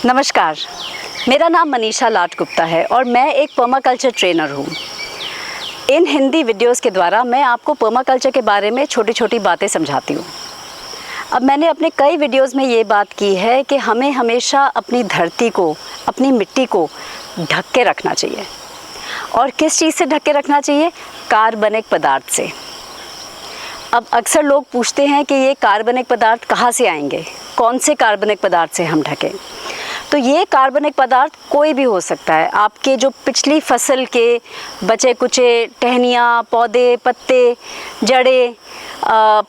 नमस्कार, मेरा नाम मनीषा लाट गुप्ता है और मैं एक पर्माकल्चर ट्रेनर हूँ। इन हिंदी वीडियोस के द्वारा मैं आपको पर्माकल्चर के बारे में छोटी छोटी बातें समझाती हूँ। अब मैंने अपने कई वीडियोस में ये बात की है कि हमें हमेशा अपनी धरती को, अपनी मिट्टी को ढक के रखना चाहिए। और किस चीज़ से ढक के रखना चाहिए? कार्बनिक पदार्थ से। अब अक्सर लोग पूछते हैं कि ये कार्बनिक पदार्थ कहाँ से आएंगे, कौन से कार्बनिक पदार्थ से हम ढकें। तो ये कार्बनिक पदार्थ कोई भी हो सकता है। आपके जो पिछली फसल के बचे कुचे टहनियाँ, पौधे, पत्ते, जड़ें,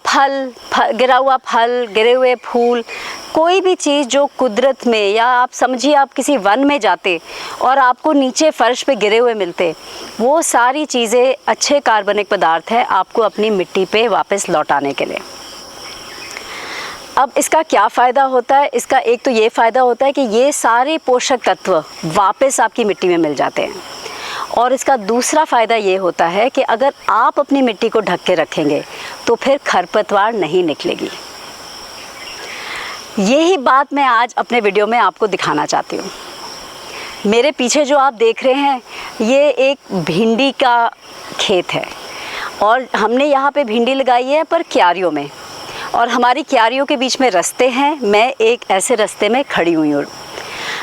फल, गिरा हुआ फल, गिरे हुए फूल, कोई भी चीज़ जो कुदरत में, या आप समझिए आप किसी वन में जाते और आपको नीचे फर्श पे गिरे हुए मिलते, वो सारी चीज़ें अच्छे कार्बनिक पदार्थ है आपको अपनी मिट्टी पे वापस लौटाने के लिए। अब इसका क्या फ़ायदा होता है? इसका एक तो ये फ़ायदा होता है कि ये सारे पोषक तत्व वापस आपकी मिट्टी में मिल जाते हैं। और इसका दूसरा फ़ायदा ये होता है कि अगर आप अपनी मिट्टी को ढक के रखेंगे तो फिर खरपतवार नहीं निकलेगी। यही बात मैं आज अपने वीडियो में आपको दिखाना चाहती हूँ। मेरे पीछे जो आप देख रहे हैं ये एक भिंडी का खेत है और हमने यहाँ पे भिंडी लगाई है पर क्यारियों में, और हमारी क्यारियों के बीच में रास्ते हैं। मैं एक ऐसे रास्ते में खड़ी हुई हूँ।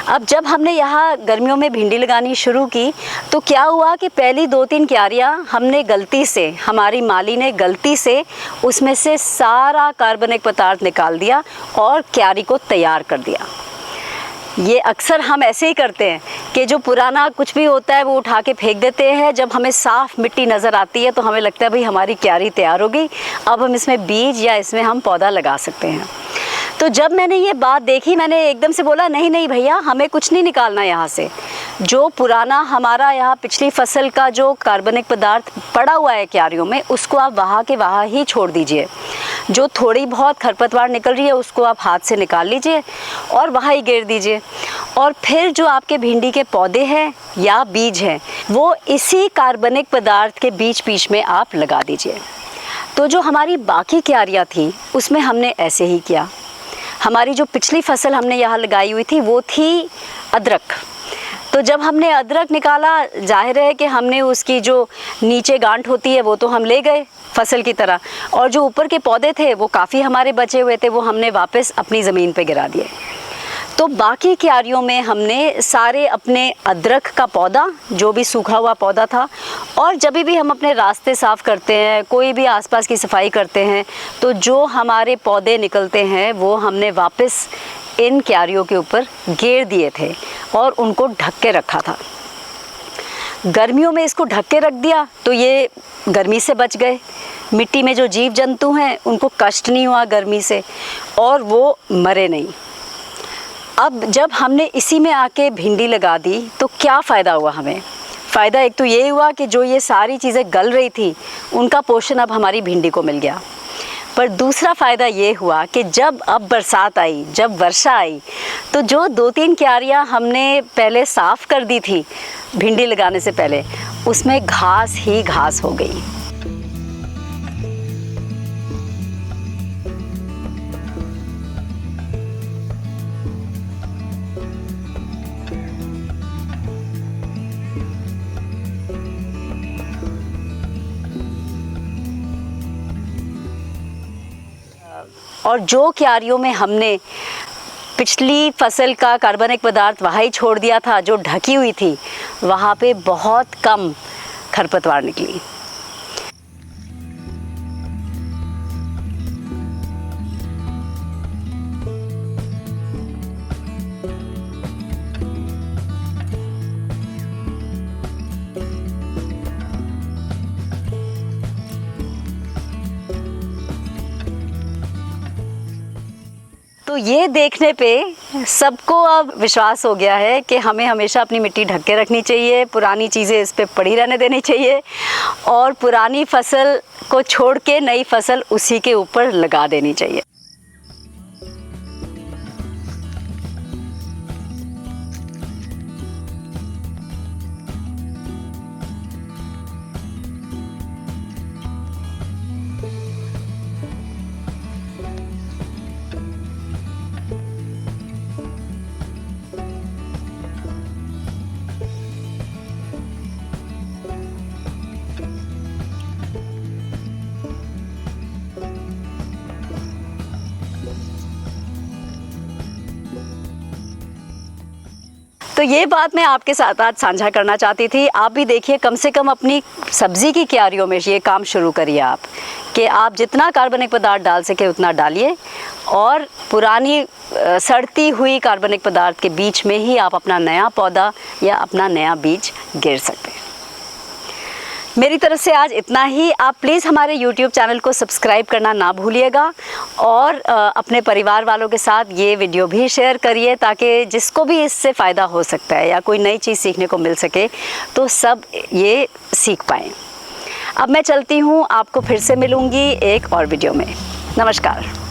अब जब हमने यहाँ गर्मियों में भिंडी लगानी शुरू की तो क्या हुआ कि पहली 2-3 क्यारियाँ हमने गलती से, हमारी माली ने गलती से उसमें से सारा कार्बनिक पदार्थ निकाल दिया और क्यारी को तैयार कर दिया। ये अक्सर हम ऐसे ही करते हैं कि जो पुराना कुछ भी होता है वो उठा के फेंक देते हैं। जब हमें साफ़ मिट्टी नज़र आती है तो हमें लगता है भाई हमारी क्यारी तैयार हो गई, अब हम इसमें बीज या इसमें हम पौधा लगा सकते हैं। तो जब मैंने ये बात देखी मैंने एकदम से बोला नहीं नहीं भैया, हमें कुछ नहीं निकालना यहाँ से। जो पुराना हमारा यहाँ पिछली फसल का जो कार्बनिक पदार्थ पड़ा हुआ है क्यारियों में, उसको आप वहाँ के वहाँ ही छोड़ दीजिए। जो थोड़ी बहुत खरपतवार निकल रही है उसको आप हाथ से निकाल लीजिए और वहाँ ही गिर दीजिए। और फिर जो आपके भिंडी के पौधे हैं या बीज हैं वो इसी कार्बनिक पदार्थ के बीच बीच में आप लगा दीजिए। तो जो हमारी बाकी क्यारियाँ थी उसमें हमने ऐसे ही किया। हमारी जो पिछली फसल हमने यहाँ लगाई हुई थी वो थी अदरक। तो जब हमने अदरक निकाला, जाहिर है कि हमने उसकी जो नीचे गांठ होती है वो तो हम ले गए फसल की तरह, और जो ऊपर के पौधे थे वो काफ़ी हमारे बचे हुए थे वो हमने वापस अपनी ज़मीन पे गिरा दिए। तो बाकी क्यारियों में हमने सारे अपने अदरक का पौधा, जो भी सूखा हुआ पौधा था, और जब भी हम अपने रास्ते साफ़ करते हैं, कोई भी आसपास की सफाई करते हैं, तो जो हमारे पौधे निकलते हैं वो हमने वापस इन क्यारियों के ऊपर घेर दिए थे और उनको ढक के रखा था। गर्मियों में इसको ढक के रख दिया तो ये गर्मी से बच गए। मिट्टी में जो जीव जंतु हैं उनको कष्ट नहीं हुआ गर्मी से और वो मरे नहीं। अब जब हमने इसी में आके भिंडी लगा दी तो क्या फ़ायदा हुआ हमें? फ़ायदा एक तो ये हुआ कि जो ये सारी चीज़ें गल रही थी उनका पोषण अब हमारी भिंडी को मिल गया। पर दूसरा फ़ायदा ये हुआ कि जब अब बरसात आई, जब वर्षा आई, तो जो 2-3 क्यारियाँ हमने पहले साफ़ कर दी थी भिंडी लगाने से पहले, उसमें घास ही घास हो गई। और जो क्यारियों में हमने पिछली फसल का कार्बनिक पदार्थ वहाँ ही छोड़ दिया था, जो ढकी हुई थी, वहाँ पे बहुत कम खरपतवार निकली। तो ये देखने पे सबको अब विश्वास हो गया है कि हमें हमेशा अपनी मिट्टी ढक के रखनी चाहिए, पुरानी चीज़ें इस पे पड़ी रहने देनी चाहिए और पुरानी फसल को छोड़ के नई फसल उसी के ऊपर लगा देनी चाहिए। तो ये बात मैं आपके साथ आज साझा करना चाहती थी। आप भी देखिए, कम से कम अपनी सब्ज़ी की क्यारियों में ये काम शुरू करिए आप, कि आप जितना कार्बनिक पदार्थ डाल सके उतना डालिए, और पुरानी सड़ती हुई कार्बनिक पदार्थ के बीच में ही आप अपना नया पौधा या अपना नया बीज गिर सकते हैं। मेरी तरफ से आज इतना ही। आप प्लीज़ हमारे YouTube चैनल को सब्सक्राइब करना ना भूलिएगा, और अपने परिवार वालों के साथ ये वीडियो भी शेयर करिए, ताकि जिसको भी इससे फ़ायदा हो सकता है या कोई नई चीज़ सीखने को मिल सके तो सब ये सीख पाएँ। अब मैं चलती हूँ, आपको फिर से मिलूँगी एक और वीडियो में। नमस्कार।